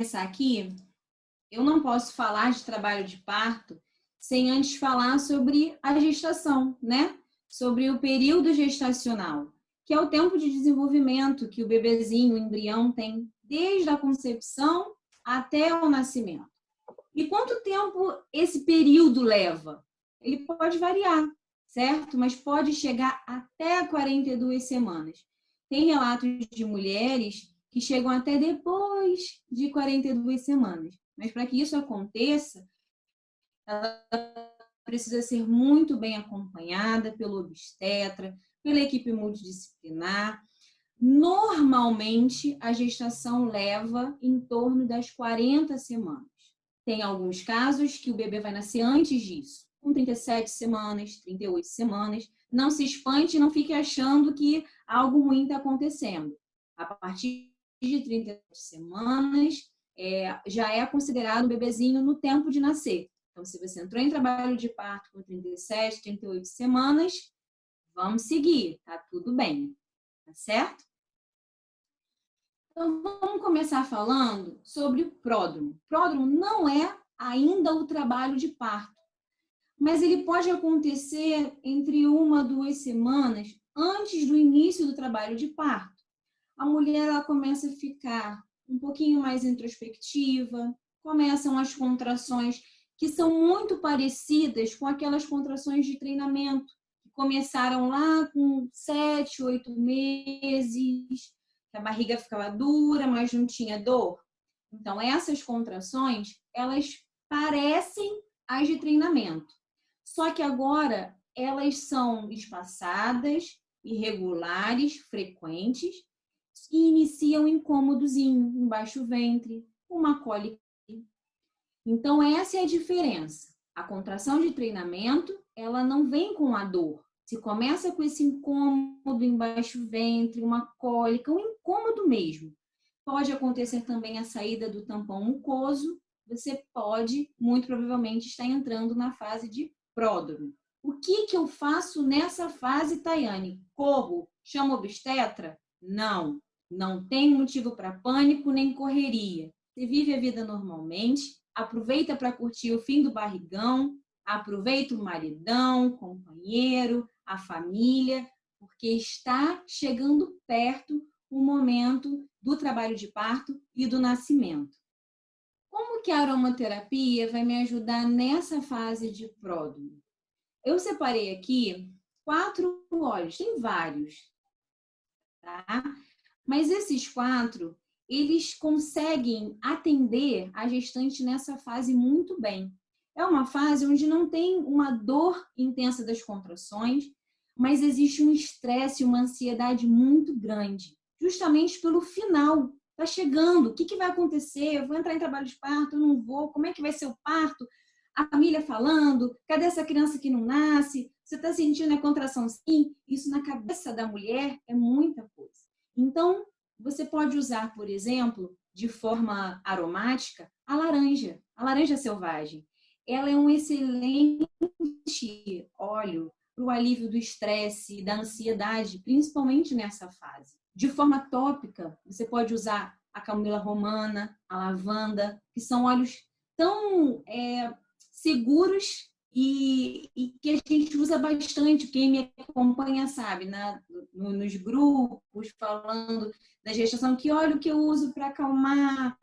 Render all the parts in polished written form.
começar aqui, eu não posso falar de trabalho de parto sem antes falar sobre a gestação, né? Sobre o período gestacional, que é o tempo de desenvolvimento que o bebezinho, o embrião tem desde a concepção até o nascimento. E quanto tempo esse período leva? Ele pode variar, certo? Mas pode chegar até 42 semanas. Tem relatos de mulheres que chegam até depois de 42 semanas. Mas para que isso aconteça, ela precisa ser muito bem acompanhada pelo obstetra, pela equipe multidisciplinar. Normalmente, a gestação leva em torno das 40 semanas. Tem alguns casos que o bebê vai nascer antes disso, com 37 semanas, 38 semanas. Não se espante e não fique achando que algo ruim está acontecendo. A partir de 37 semanas, já é considerado um bebezinho no tempo de nascer. Então, se você entrou em trabalho de parto com 37, 38 semanas, vamos seguir, tá tudo bem, tá certo? Então, vamos começar falando sobre o pródromo. Pródromo não é ainda o trabalho de parto, mas ele pode acontecer entre 1 a 2 semanas antes do início do trabalho de parto. A mulher ela começa a ficar um pouquinho mais introspectiva, começam as contrações que são muito parecidas com aquelas contrações de treinamento, que começaram lá com 7, 8 meses, que a barriga ficava dura, mas não tinha dor. Então, essas contrações, elas parecem as de treinamento. Só que agora elas são espaçadas, irregulares, frequentes, e inicia um incômodozinho, um baixo ventre, uma cólica. Então, essa é a diferença. A contração de treinamento, ela não vem com a dor. Se começa com esse incômodo em baixo ventre, uma cólica, um incômodo mesmo. Pode acontecer também a saída do tampão mucoso. Você pode, muito provavelmente, estar entrando na fase de pródromo. O que eu faço nessa fase, Tayane? Corro? Chamo obstetra? Não. Não tem motivo para pânico nem correria. Você vive a vida normalmente, aproveita para curtir o fim do barrigão, aproveita o maridão, o companheiro, a família, porque está chegando perto o momento do trabalho de parto e do nascimento. Como que a aromaterapia vai me ajudar nessa fase de pródromo? Eu separei aqui 4 óleos, tem vários, tá? Mas esses 4, eles conseguem atender a gestante nessa fase muito bem. É uma fase onde não tem uma dor intensa das contrações, mas existe um estresse, uma ansiedade muito grande, justamente pelo final. Está chegando, o que vai acontecer? Eu vou entrar em trabalho de parto, eu não vou? Como é que vai ser o parto? A família falando, cadê essa criança que não nasce? Você está sentindo a contração? Sim, isso na cabeça da mulher é muita coisa. Então, você pode usar, por exemplo, de forma aromática, a laranja selvagem. Ela é um excelente óleo para o alívio do estresse, da ansiedade, principalmente nessa fase. De forma tópica, você pode usar a camomila romana, a lavanda, que são óleos tão seguros e que a gente usa bastante. Quem me acompanha sabe, nos grupos, falando da gestação, que óleo que eu uso para acalmar,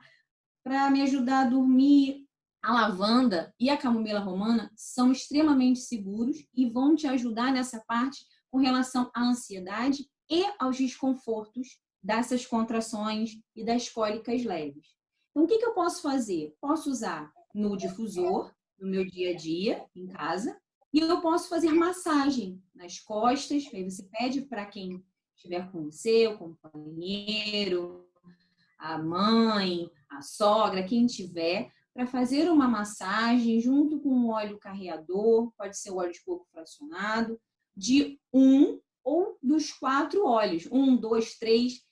para me ajudar a dormir. A lavanda e a camomila romana são extremamente seguros e vão te ajudar nessa parte com relação à ansiedade e aos desconfortos dessas contrações e das cólicas leves. Então, o que eu posso fazer? Posso usar no difusor, no meu dia a dia, em casa, e eu posso fazer massagem nas costas, aí você pede para quem estiver com você, o companheiro, a mãe, a sogra, quem tiver, para fazer uma massagem junto com um óleo carreador, pode ser o óleo de coco fracionado, de um ou dos 4 óleos, 1, 2, 3,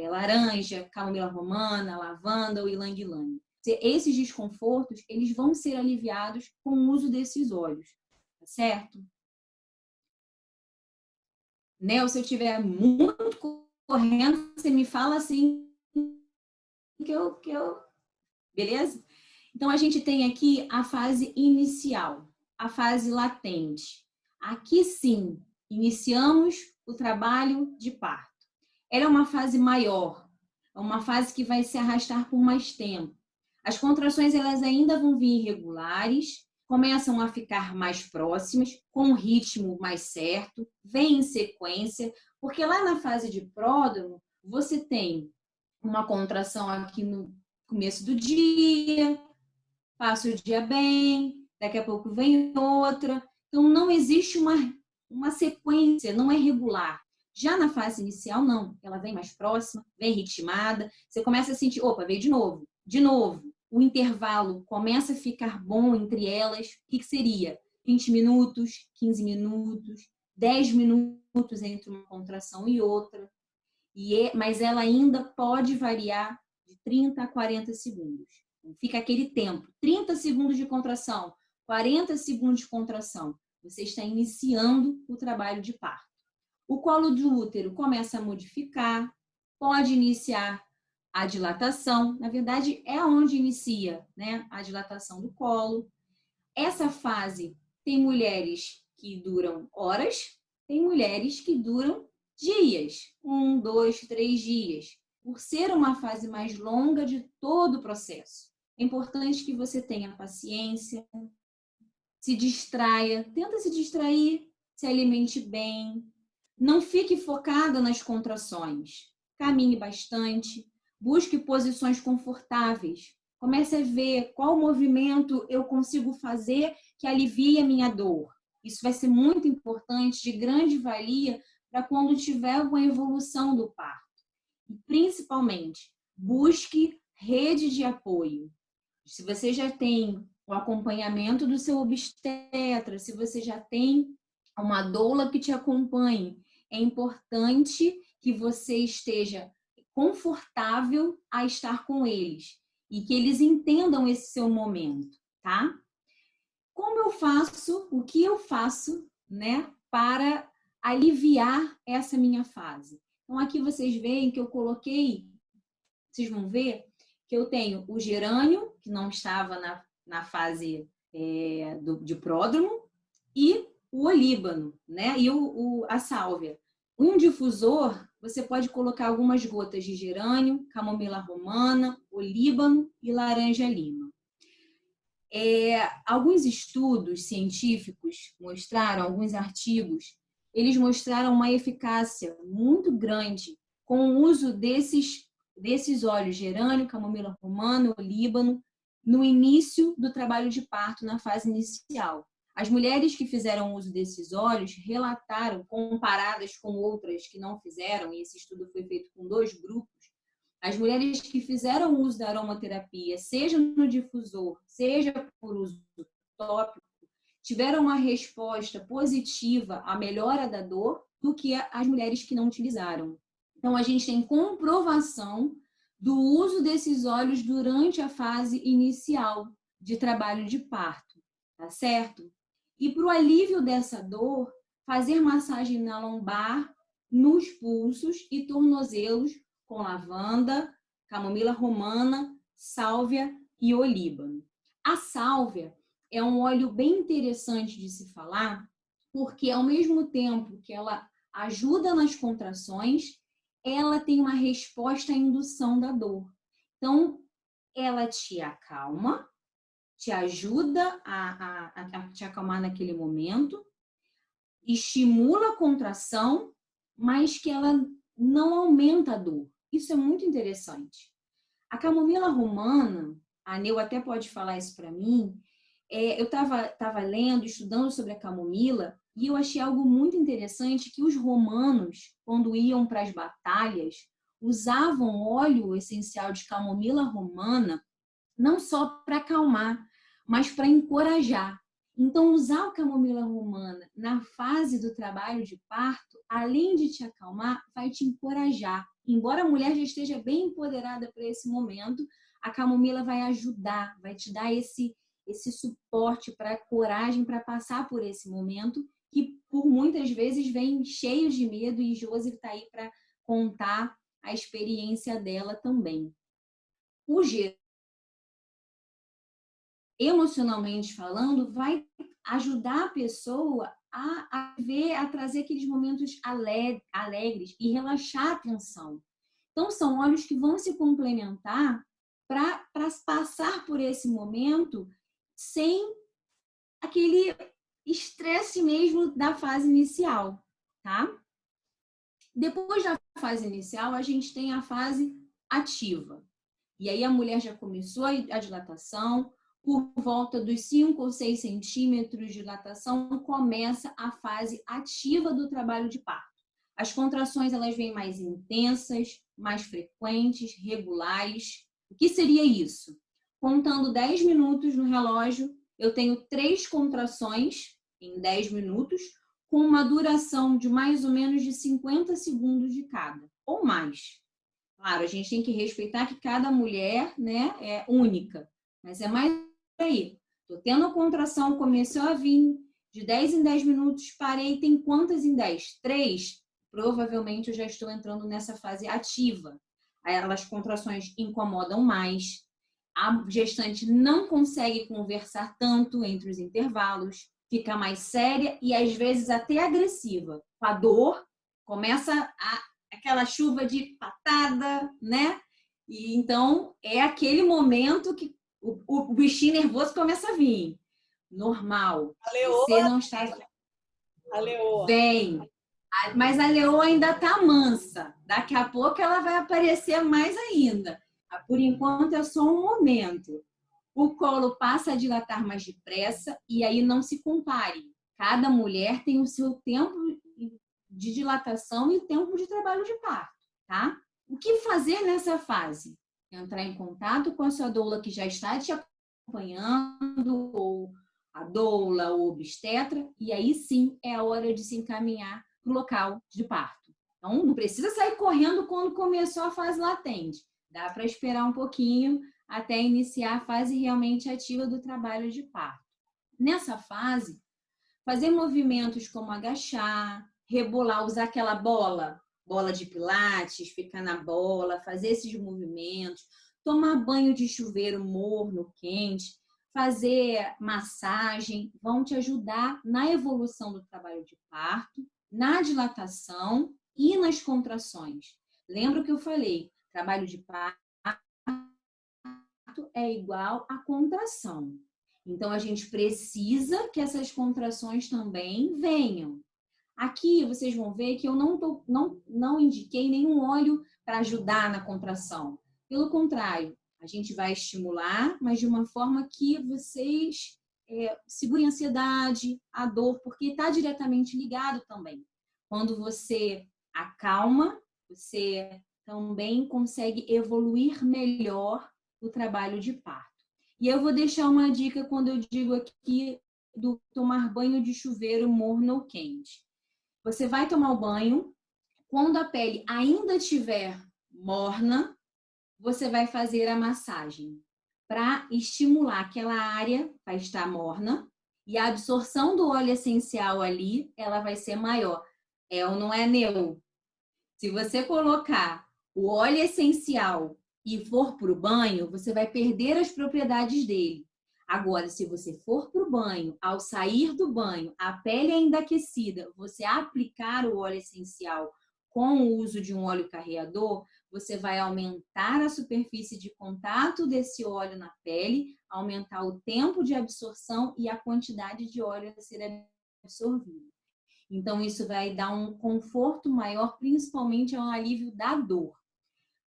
laranja, camomila romana, lavanda ou ylang-ylang. Esses desconfortos, eles vão ser aliviados com o uso desses óleos, tá certo? Nel, se eu estiver muito correndo, você me fala assim que eu beleza? Então, a gente tem aqui a fase inicial, a fase latente. Aqui sim, iniciamos o trabalho de parto. Ela é uma fase maior, é uma fase que vai se arrastar por mais tempo. As contrações elas ainda vão vir irregulares, começam a ficar mais próximas, com um ritmo mais certo, vem em sequência, porque lá na fase de pródromo, você tem uma contração aqui no começo do dia, passa o dia bem, daqui a pouco vem outra. Então, não existe uma sequência, não é regular. Já na fase inicial, não. Ela vem mais próxima, vem ritmada. Você começa a sentir, opa, veio de novo, de novo. O intervalo começa a ficar bom entre elas. O que seria? 20 minutos, 15 minutos, 10 minutos entre uma contração e outra. Mas ela ainda pode variar de 30 a 40 segundos. Fica aquele tempo, 30 segundos de contração, 40 segundos de contração. Você está iniciando o trabalho de parto. O colo do útero começa a modificar, pode iniciar a dilatação. Na verdade, é onde inicia, né, a dilatação do colo. Essa fase tem mulheres que duram horas, tem mulheres que duram dias, 1, 2, 3 dias, por ser uma fase mais longa de todo o processo. É importante que você tenha paciência, se distraia, tenta se distrair, se alimente bem, não fique focada nas contrações, caminhe bastante, busque posições confortáveis, comece a ver qual movimento eu consigo fazer que alivie a minha dor. Isso vai ser muito importante, de grande valia para quando tiver uma evolução do parto. E, principalmente, busque rede de apoio. Se você já tem o acompanhamento do seu obstetra, se você já tem uma doula que te acompanhe, é importante que você esteja confortável a estar com eles e que eles entendam esse seu momento, tá? Como eu faço, o que eu faço, né, para aliviar essa minha fase? Então, aqui vocês veem que eu coloquei, vocês vão ver que eu tenho o gerânio, que não estava na fase de pródromo, e o olíbano, né? E a sálvia. Um difusor, você pode colocar algumas gotas de gerânio, camomila romana, olíbano e laranja-lima. Alguns estudos científicos mostraram, alguns artigos, eles mostraram uma eficácia muito grande com o uso desses óleos, gerânio, camomila romana, olíbano, no início do trabalho de parto, na fase inicial. As mulheres que fizeram uso desses óleos relataram, comparadas com outras que não fizeram, e esse estudo foi feito com 2 grupos, as mulheres que fizeram uso da aromaterapia, seja no difusor, seja por uso tópico, tiveram uma resposta positiva à melhora da dor do que as mulheres que não utilizaram. Então, a gente tem comprovação do uso desses óleos durante a fase inicial de trabalho de parto, tá certo? E para o alívio dessa dor, fazer massagem na lombar, nos pulsos e tornozelos com lavanda, camomila romana, sálvia e olíbano. A sálvia é um óleo bem interessante de se falar, porque ao mesmo tempo que ela ajuda nas contrações, ela tem uma resposta à indução da dor. Então, ela te acalma, te ajuda a te acalmar naquele momento, estimula a contração, mas que ela não aumenta a dor. Isso é muito interessante. A camomila romana, a Neu até pode falar isso para mim, eu estava lendo, estudando sobre a camomila, e eu achei algo muito interessante que os romanos, quando iam para as batalhas, usavam óleo essencial de camomila romana não só para acalmar, mas para encorajar. Então, usar a camomila romana na fase do trabalho de parto, além de te acalmar, vai te encorajar. Embora a mulher já esteja bem empoderada para esse momento, a camomila vai ajudar, vai te dar esse suporte para coragem para passar por esse momento, que por muitas vezes vem cheio de medo, e Josi está aí para contar a experiência dela também. O emocionalmente falando, vai ajudar a pessoa a ver, a trazer aqueles momentos alegres e relaxar a tensão. Então, são óleos que vão se complementar para passar por esse momento sem aquele estresse mesmo da fase inicial, tá? Depois da fase inicial, a gente tem a fase ativa. E aí a mulher já começou a dilatação, por volta dos 5 ou 6 centímetros de dilatação, começa a fase ativa do trabalho de parto. As contrações, elas vêm mais intensas, mais frequentes, regulares. O que seria isso? Contando 10 minutos no relógio, eu tenho 3 contrações em 10 minutos, com uma duração de mais ou menos de 50 segundos de cada, ou mais. Claro, a gente tem que respeitar que cada mulher, né, é única, mas é mais aí. Estou tendo a contração, começou a vir de 10 em 10 minutos, parei, tem quantas em 10? 3. Provavelmente eu já estou entrando nessa fase ativa. Aí as contrações incomodam mais, a gestante não consegue conversar tanto entre os intervalos, fica mais séria e às vezes até agressiva. Com a dor, começa aquela chuva de patada, né? E então é aquele momento que o bichinho nervoso começa a vir. Normal. A leoa, você não está. a leoa. Vem. Mas a leoa ainda está mansa. Daqui a pouco ela vai aparecer mais ainda. Por enquanto é só um momento. O colo passa a dilatar mais depressa e aí não se compare. Cada mulher tem o seu tempo de dilatação e tempo de trabalho de parto, tá? O que fazer nessa fase? Entrar em contato com a sua doula que já está te acompanhando, ou a doula ou obstetra, e aí sim é a hora de se encaminhar para o local de parto. Então, não precisa sair correndo quando começou a fase latente. Dá para esperar um pouquinho até iniciar a fase realmente ativa do trabalho de parto. Nessa fase, fazer movimentos como agachar, rebolar, usar aquela bola de pilates, ficar na bola, fazer esses movimentos, tomar banho de chuveiro morno, quente, fazer massagem, vão te ajudar na evolução do trabalho de parto, na dilatação e nas contrações. Lembra o que eu falei? Trabalho de parto é igual a contração. Então, a gente precisa que essas contrações também venham. Aqui, vocês vão ver que eu não indiquei nenhum óleo para ajudar na contração. Pelo contrário, a gente vai estimular, mas de uma forma que vocês segurem a ansiedade, a dor, porque está diretamente ligado também. Quando você acalma, você também consegue evoluir melhor o trabalho de parto. E eu vou deixar uma dica quando eu digo aqui do tomar banho de chuveiro morno ou quente. Você vai tomar o banho, quando a pele ainda estiver morna, você vai fazer a massagem para estimular aquela área para estar morna e a absorção do óleo essencial ali, ela vai ser maior. É ou não é, Neu? Se você colocar o óleo essencial e for para o banho, você vai perder as propriedades dele. Agora, se você for para o banho, ao sair do banho, a pele ainda aquecida, você aplicar o óleo essencial com o uso de um óleo carreador, você vai aumentar a superfície de contato desse óleo na pele, aumentar o tempo de absorção e a quantidade de óleo a ser absorvido. Então, isso vai dar um conforto maior, principalmente ao alívio da dor.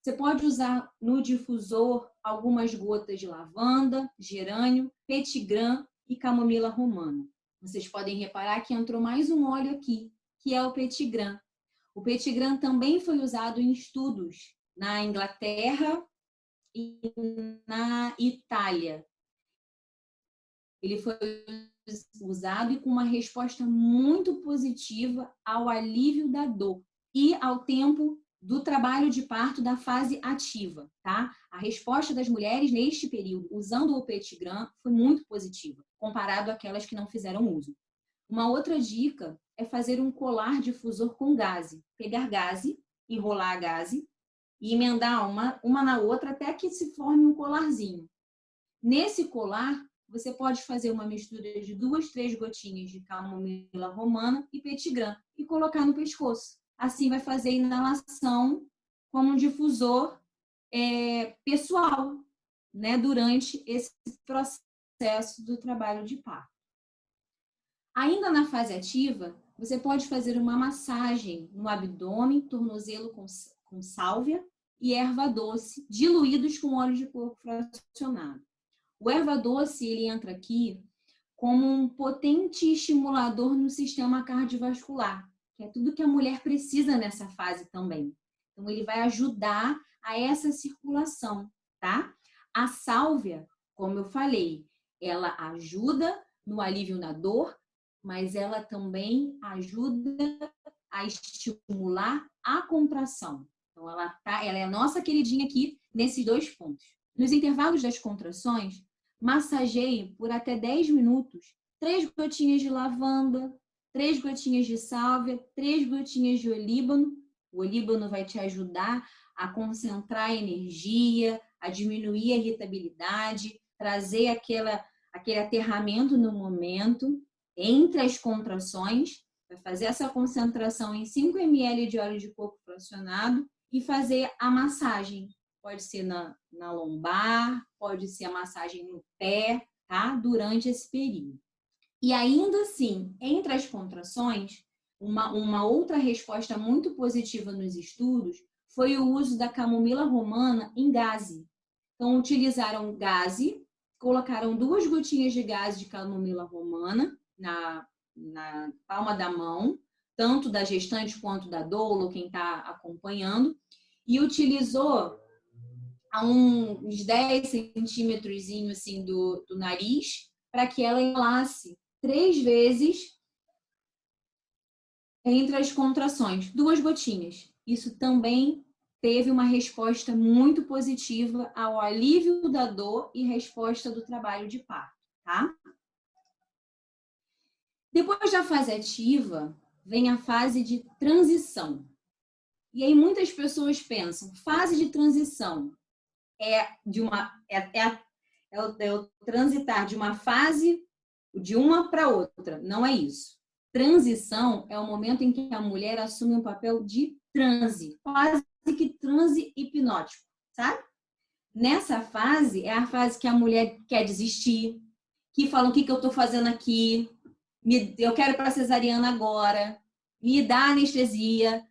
Você pode usar no difusor algumas gotas de lavanda, gerânio, petigram e camomila romana. Vocês podem reparar que entrou mais um óleo aqui, que é o petigram. O petigram também foi usado em estudos na Inglaterra e na Itália. Ele foi usado e com uma resposta muito positiva ao alívio da dor e ao tempo do trabalho de parto da fase ativa, tá? A resposta das mulheres neste período, usando o petigram, foi muito positiva, comparado àquelas que não fizeram uso. Uma outra dica é fazer um colar difusor com gaze. Pegar gaze, enrolar a gaze e emendar uma na outra até que se forme um colarzinho. Nesse colar, você pode fazer uma mistura de 2, 3 gotinhas de camomila romana e petigram e colocar no pescoço. Assim vai fazer inalação como um difusor pessoal, né, durante esse processo do trabalho de parto. Ainda na fase ativa, você pode fazer uma massagem no abdômen, tornozelo com sálvia e erva doce, diluídos com óleo de coco fracionado. O erva doce, ele entra aqui como um potente estimulador no sistema cardiovascular, que é tudo que a mulher precisa nessa fase também. Então, ele vai ajudar a essa circulação, tá? A sálvia, como eu falei, ela ajuda no alívio na dor, mas ela também ajuda a estimular a contração. Então, ela é a nossa queridinha aqui nesses 2 pontos. Nos intervalos das contrações, massageie por até 10 minutos 3 gotinhas de lavanda, 3 gotinhas de sálvia, 3 gotinhas de olíbano. O olíbano vai te ajudar a concentrar a energia, a diminuir a irritabilidade, trazer aquele aterramento no momento entre as contrações. Vai fazer essa concentração em 5 ml de óleo de coco fracionado e fazer a massagem. Pode ser na lombar, pode ser a massagem no pé, tá? Durante esse período. E ainda assim, entre as contrações, uma outra resposta muito positiva nos estudos foi o uso da camomila romana em gaze. Então, utilizaram gaze, colocaram 2 gotinhas de gaze de camomila romana na palma da mão, tanto da gestante quanto da doula, quem está acompanhando, e utilizou a uns 10 centímetros assim, do nariz, para que ela inalasse 3 vezes entre as contrações, 2 gotinhas. Isso também teve uma resposta muito positiva ao alívio da dor e resposta do trabalho de parto, tá? Depois da fase ativa, vem a fase de transição. E aí muitas pessoas pensam, fase de transição é o transitar de uma fase de uma para outra. Não é isso. Transição é o momento em que a mulher assume um papel de transe, quase que transe hipnótico, sabe? Nessa fase, é a fase que a mulher quer desistir, que fala, o que eu estou fazendo aqui? Eu quero ir para a cesariana agora, me dá anestesia,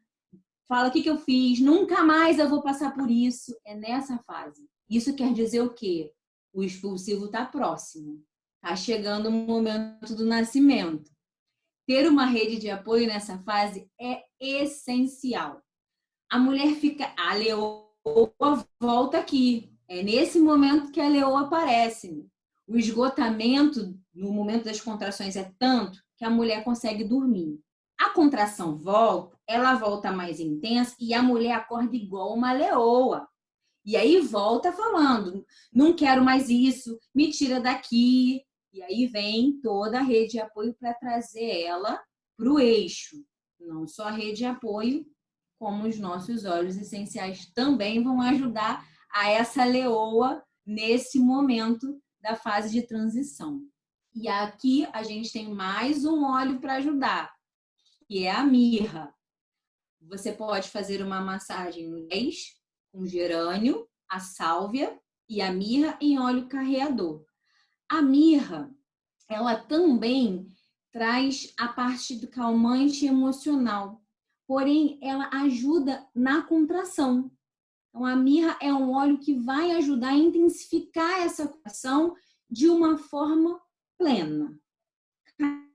fala, o que eu fiz? Nunca mais eu vou passar por isso. É nessa fase. Isso quer dizer o quê? O expulsivo está próximo. Está chegando o momento do nascimento. Ter uma rede de apoio nessa fase é essencial. A mulher fica... A leoa volta aqui. É nesse momento que a leoa aparece. O esgotamento no momento das contrações é tanto que a mulher consegue dormir. A contração volta, ela volta mais intensa e a mulher acorda igual uma leoa. E aí volta falando, não quero mais isso, me tira daqui. E aí vem toda a rede de apoio para trazer ela para o eixo. Não só a rede de apoio, como os nossos óleos essenciais também vão ajudar a essa leoa nesse momento da fase de transição. E aqui a gente tem mais um óleo para ajudar, que é a mirra. Você pode fazer uma massagem no pés com gerânio, a sálvia e a mirra em óleo carreador. A mirra, ela também traz a parte do calmante emocional, porém ela ajuda na contração. Então a mirra é um óleo que vai ajudar a intensificar essa contração de uma forma plena,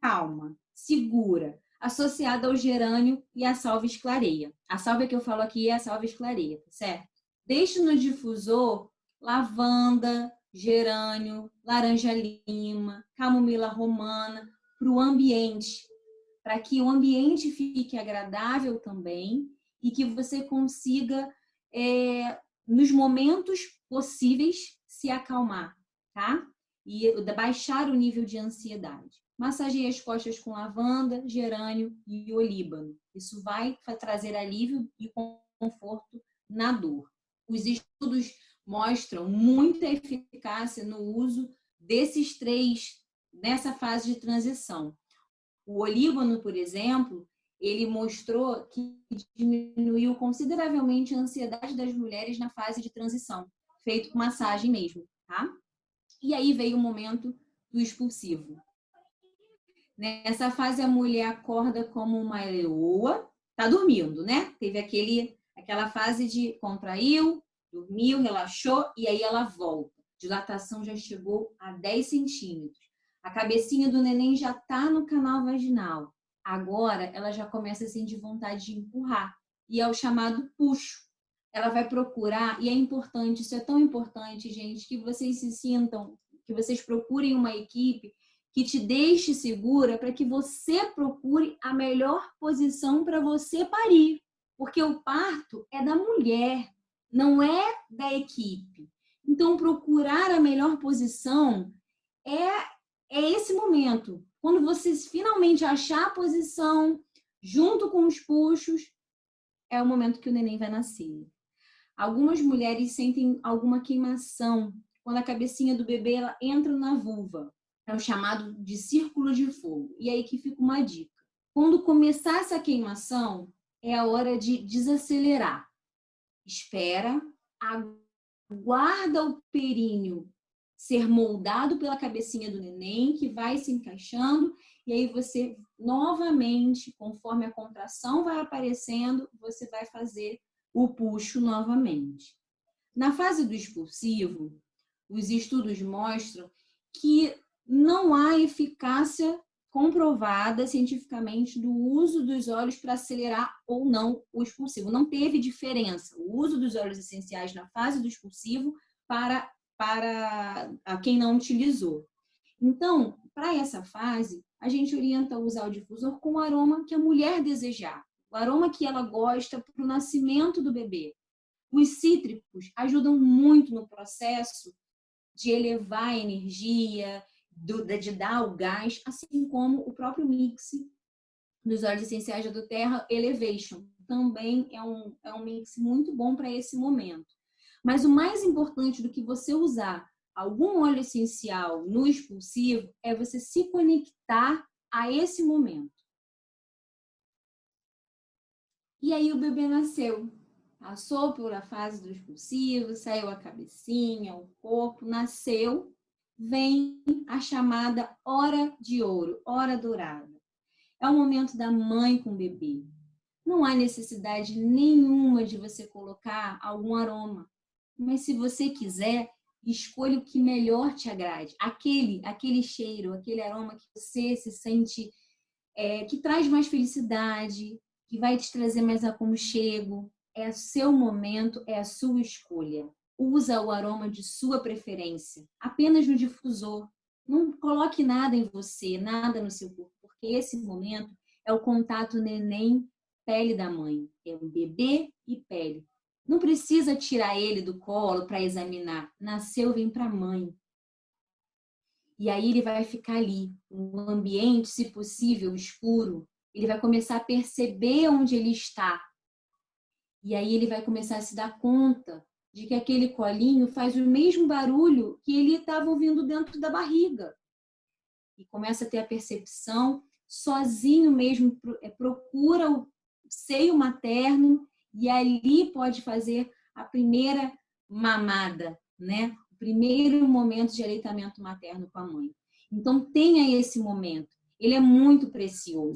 calma, segura, associada ao gerânio e à sálvia esclareia. A sálvia que eu falo aqui é a sálvia esclareia, certo? Deixe no difusor lavanda, gerânio, laranja-lima, camomila romana para o ambiente, para que o ambiente fique agradável também e que você consiga, nos momentos possíveis, se acalmar, tá? E baixar o nível de ansiedade. Massageie as costas com lavanda, gerânio e olíbano. Isso vai trazer alívio e conforto na dor. Os estudos mostram muita eficácia no uso desses 3 nessa fase de transição. O olíbano, por exemplo, ele mostrou que diminuiu consideravelmente a ansiedade das mulheres na fase de transição, feito com massagem mesmo, tá? E aí veio o momento do expulsivo. Nessa fase, a mulher acorda como uma leoa, tá dormindo, né? Teve aquela fase de contraiu, dormiu, relaxou, e aí ela volta. Dilatação já chegou a 10 centímetros. A cabecinha do neném já tá no canal vaginal. Agora, ela já começa a sentir vontade de empurrar. E é o chamado puxo. Ela vai procurar, e é importante, isso é tão importante, gente, que vocês se sintam, que vocês procurem uma equipe que te deixe segura para que você procure a melhor posição para você parir. Porque o parto é da mulher, não é da equipe. Então, procurar a melhor posição é esse momento. Quando você finalmente achar a posição, junto com os puxos, é o momento que o neném vai nascer. Algumas mulheres sentem alguma queimação quando a cabecinha do bebê ela entra na vulva. É o chamado de círculo de fogo. E aí que fica uma dica. Quando começar essa queimação, é a hora de desacelerar. Espera, aguarda o períneo ser moldado pela cabecinha do neném, que vai se encaixando, e aí você, novamente, conforme a contração vai aparecendo, você vai fazer o puxo novamente. Na fase do expulsivo, os estudos mostram que não há eficácia comprovada cientificamente do uso dos óleos para acelerar ou não o expulsivo. Não teve diferença o uso dos óleos essenciais na fase do expulsivo para quem não utilizou. Então, para essa fase, a gente orienta a usar o difusor com o aroma que a mulher desejar, o aroma que ela gosta para o nascimento do bebê. Os cítricos ajudam muito no processo de elevar a energia, de dar o gás, assim como o próprio mix dos óleos essenciais da doTERRA Elevation. Também é um mix muito bom para esse momento. Mas o mais importante do que você usar algum óleo essencial no expulsivo é você se conectar a esse momento. E aí o bebê nasceu. Passou por a fase do expulsivo, saiu a cabecinha, o corpo, nasceu, vem a chamada hora de ouro, hora dourada. É o momento da mãe com o bebê. Não há necessidade nenhuma de você colocar algum aroma, mas se você quiser, escolha o que melhor te agrade. Aquele cheiro, aquele aroma que você se sente, que traz mais felicidade, que vai te trazer mais aconchego. É o seu momento, é a sua escolha. Usa o aroma de sua preferência, apenas no difusor. Não coloque nada em você, nada no seu corpo, porque esse momento é o contato neném-pele da mãe. É um bebê e pele. Não precisa tirar ele do colo para examinar. Nasceu, vem para a mãe. E aí ele vai ficar ali, um ambiente, se possível, escuro. Ele vai começar a perceber onde ele está. E aí ele vai começar a se dar conta de que aquele colinho faz o mesmo barulho que ele estava ouvindo dentro da barriga. E começa a ter a percepção, sozinho mesmo, procura o seio materno e ali pode fazer a primeira mamada, né? O primeiro momento de aleitamento materno com a mãe. Então tenha esse momento, ele é muito precioso.